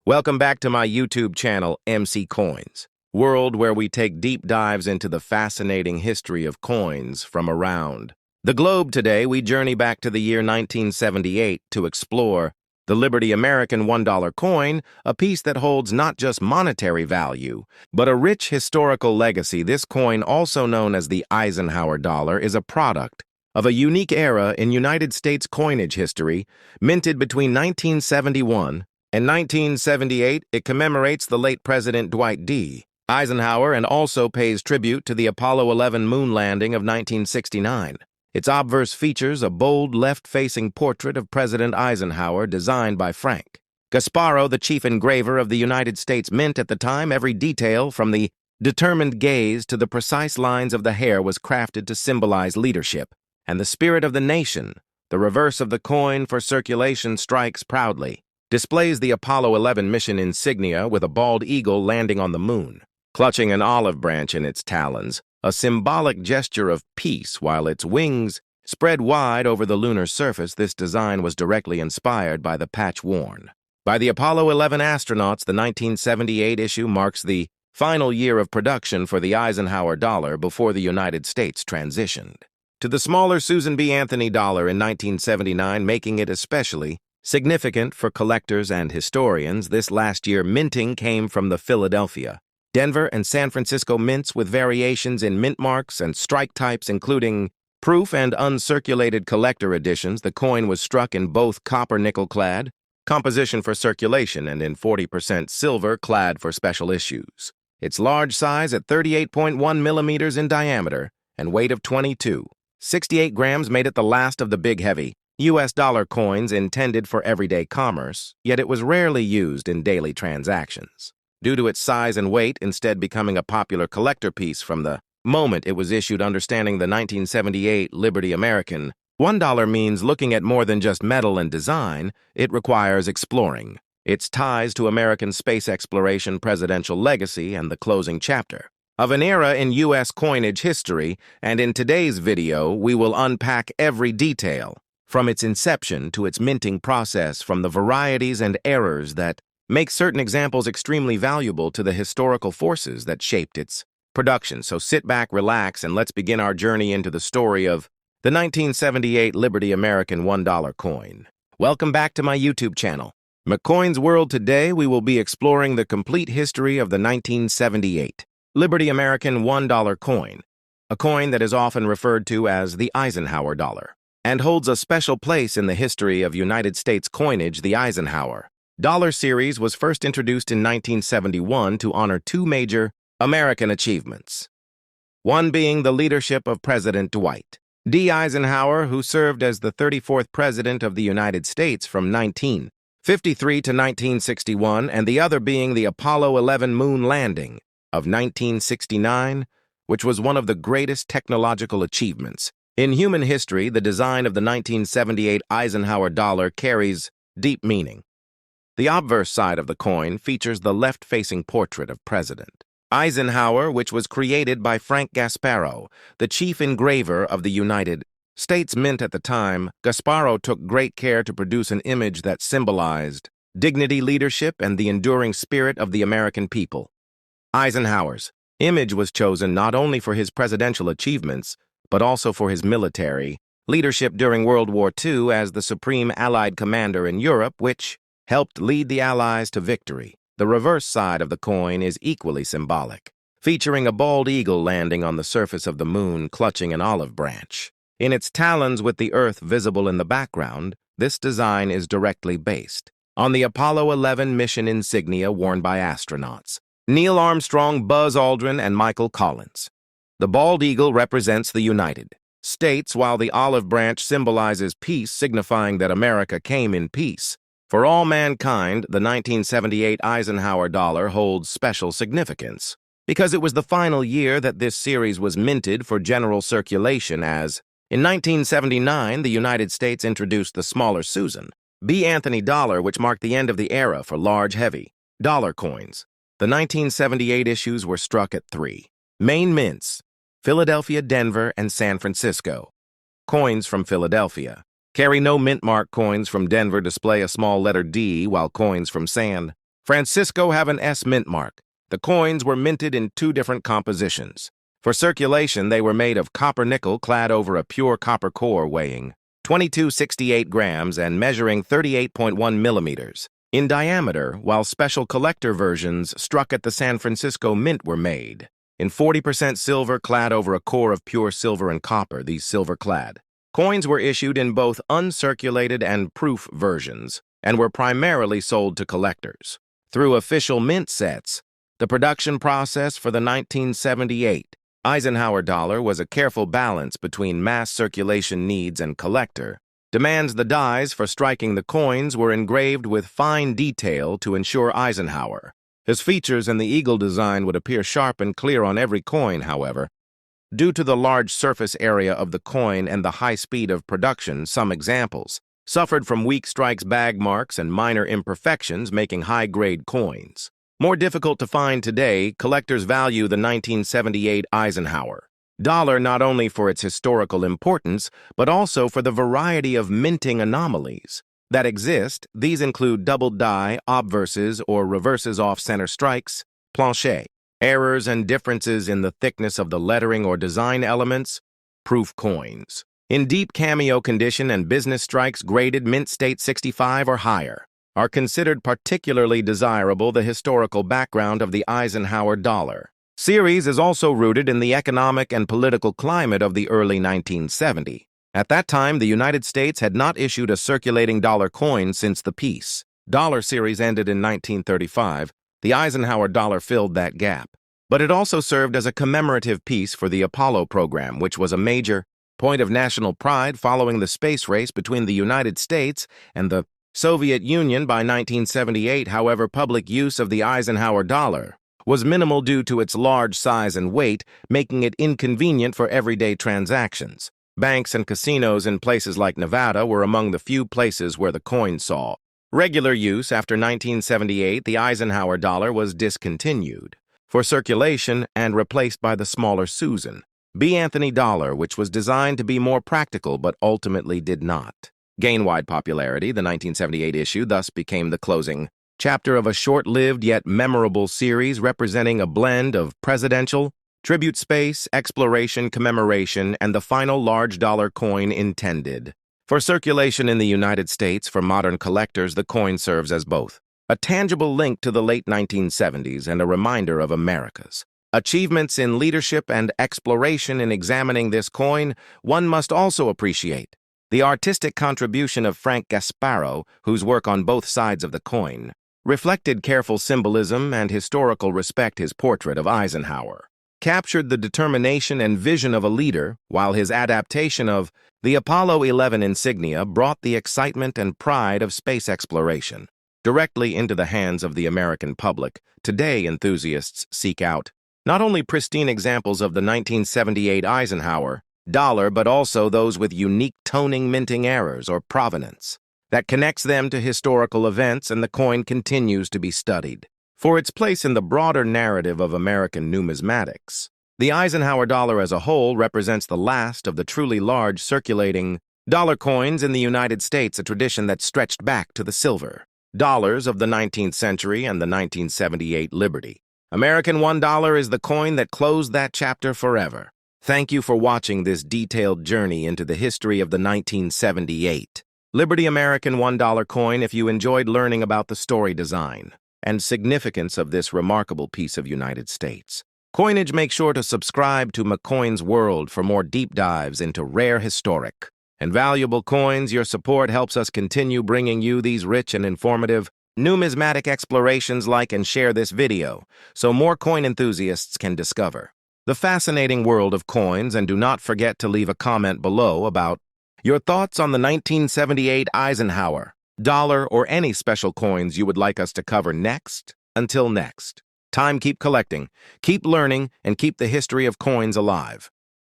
Welcome back to my YouTube channel, MC Coins, world where we take deep dives into the fascinating history of coins from around the globe. Today, we journey back to the year 1978 to explore the Liberty American $1 coin, a piece that holds not just monetary value, but a rich historical legacy. This coin, also known as the Eisenhower dollar, is a product of a unique era in United States coinage history, minted between 1971 in 1978, it commemorates the late President Dwight D. Eisenhower and also pays tribute to the Apollo 11 moon landing of 1969. Its obverse features a bold left-facing portrait of President Eisenhower designed by Frank Gasparo, the chief engraver of the United States Mint at the time. Every detail, from the determined gaze to the precise lines of the hair, was crafted to symbolize leadership and the spirit of the nation. The reverse of the coin for circulation strikes proudly, displays the Apollo 11 mission insignia with a bald eagle landing on the moon, clutching an olive branch in its talons, a symbolic gesture of peace while its wings spread wide over the lunar surface. This design was directly inspired by the patch worn by the Apollo 11 astronauts. The 1978 issue marks the final year of production for the Eisenhower dollar before the United States transitioned to the smaller Susan B. Anthony dollar in 1979, making it especially significant for collectors and historians. This last year minting came from the Philadelphia, Denver, and San Francisco mints, with variations in mint marks and strike types, including proof and uncirculated collector editions. The coin was struck in both copper-nickel clad composition for circulation and in 40% silver clad for special issues. Its large size at 38.1 millimeters in diameter and weight of 22.68 grams made it the last of the big heavy U.S. dollar coins intended for everyday commerce, yet it was rarely used in daily transactions due to its size and weight, instead becoming a popular collector piece from the moment it was issued. Understanding the 1978 Liberty American $1 means looking at more than just metal and design. It requires exploring its ties to American space exploration, presidential legacy, and the closing chapter of an era in U.S. coinage history. And in today's video, we will unpack every detail, from its inception to its minting process, from the varieties and errors that make certain examples extremely valuable to the historical forces that shaped its production. So sit back, relax, and let's begin our journey into the story of the 1978 Liberty American $1 coin. Welcome back to my YouTube channel, McCoin's World. Today, we will be exploring the complete history of the 1978 Liberty American $1 coin, a coin that is often referred to as the Eisenhower dollar, and holds a special place in the history of United States coinage. The Eisenhower dollar series was first introduced in 1971 to honor two major American achievements, one being the leadership of President Dwight D. Eisenhower, who served as the 34th President of the United States from 1953 to 1961, and the other being the Apollo 11 moon landing of 1969, which was one of the greatest technological achievements in human history. The design of the 1978 Eisenhower dollar carries deep meaning. The obverse side of the coin features the left-facing portrait of President Eisenhower, which was created by Frank Gasparo, the chief engraver of the United States Mint at the time. Gasparo took great care to produce an image that symbolized dignity, leadership, and the enduring spirit of the American people. Eisenhower's image was chosen not only for his presidential achievements, but also for his military leadership during World War II as the supreme Allied commander in Europe, which helped lead the Allies to victory. The reverse side of the coin is equally symbolic, featuring a bald eagle landing on the surface of the moon, clutching an olive branch in its talons with the Earth visible in the background. This design is directly based on the Apollo 11 mission insignia worn by astronauts Neil Armstrong, Buzz Aldrin, and Michael Collins. The bald eagle represents the United States, while the olive branch symbolizes peace, signifying that America came in peace for all mankind. The 1978 Eisenhower dollar holds special significance because it was the final year that this series was minted for general circulation, as in 1979, the United States introduced the smaller Susan B. Anthony dollar, which marked the end of the era for large, heavy dollar coins. The 1978 issues were struck at three main mints: Philadelphia, Denver, and San Francisco. Coins from Philadelphia carry no mint mark. Coins from Denver display a small letter D, while coins from San Francisco have an S mint mark. The coins were minted in two different compositions. For circulation, they were made of copper nickel clad over a pure copper core weighing 2268 grams and measuring 38.1 millimeters in diameter, while special collector versions struck at the San Francisco Mint were made in 40% silver clad over a core of pure silver and copper. These silver-clad coins were issued in both uncirculated and proof versions and were primarily sold to collectors. Through official mint sets, the production process for the 1978 Eisenhower dollar was a careful balance between mass circulation needs and collector demands. The dies for striking the coins were engraved with fine detail to ensure Eisenhower. His features and the eagle design would appear sharp and clear on every coin, however. Due to the large surface area of the coin and the high speed of production, some examples suffered from weak strikes, bag marks, and minor imperfections, making high-grade coins more difficult to find today. Collectors value the 1978 Eisenhower dollar not only for its historical importance, but also for the variety of minting anomalies that exist. These include double die, obverses or reverses off-center strikes, planche, errors and differences in the thickness of the lettering or design elements, proof coins in deep cameo condition, and business strikes graded mint state 65 or higher are considered particularly desirable. The historical background of the Eisenhower dollar series is also rooted in the economic and political climate of the early 1970s. At that time, the United States had not issued a circulating dollar coin since the peace dollar series ended in 1935. The Eisenhower dollar filled that gap, but it also served as a commemorative piece for the Apollo program, which was a major point of national pride following the space race between the United States and the Soviet Union. By 1978, however, public use of the Eisenhower dollar was minimal due to its large size and weight, making it inconvenient for everyday transactions. Banks and casinos in places like Nevada were among the few places where the coin saw regular use. After 1978, the Eisenhower dollar was discontinued for circulation and replaced by the smaller Susan B. Anthony dollar, which was designed to be more practical but ultimately did not gain wide popularity. The 1978 issue thus became the closing chapter of a short-lived yet memorable series representing a blend of presidential, tribute, space, exploration, commemoration, and the final large dollar coin intended for circulation in the United States. For modern collectors, the coin serves as both a tangible link to the late 1970s and a reminder of America's achievements in leadership and exploration. In examining this coin, one must also appreciate the artistic contribution of Frank Gasparo, whose work on both sides of the coin reflected careful symbolism and historical respect. His portrait of Eisenhower captured the determination and vision of a leader, while his adaptation of the Apollo 11 insignia brought the excitement and pride of space exploration directly into the hands of the American public. Today, enthusiasts seek out not only pristine examples of the 1978 Eisenhower dollar, but also those with unique toning, minting errors, or provenance that connects them to historical events, and the coin continues to be studied for its place in the broader narrative of American numismatics. The Eisenhower dollar as a whole represents the last of the truly large circulating dollar coins in the United States, a tradition that stretched back to the silver dollars of the 19th century and the 1978 Liberty American $1 is the coin that closed that chapter forever. Thank you for watching this detailed journey into the history of the 1978 Liberty American $1 coin. If you enjoyed learning about the story, design, and significance of this remarkable piece of United States coinage, make sure to subscribe to McCoin's World for more deep dives into rare, historic, and valuable coins. Your support helps us continue bringing you these rich and informative numismatic explorations. Like and share this video so more coin enthusiasts can discover the fascinating world of coins, and do not forget to leave a comment below about your thoughts on the 1978 Eisenhower dollar or any special coins you would like us to cover next. Until next time, keep collecting, keep learning, and keep the history of coins alive.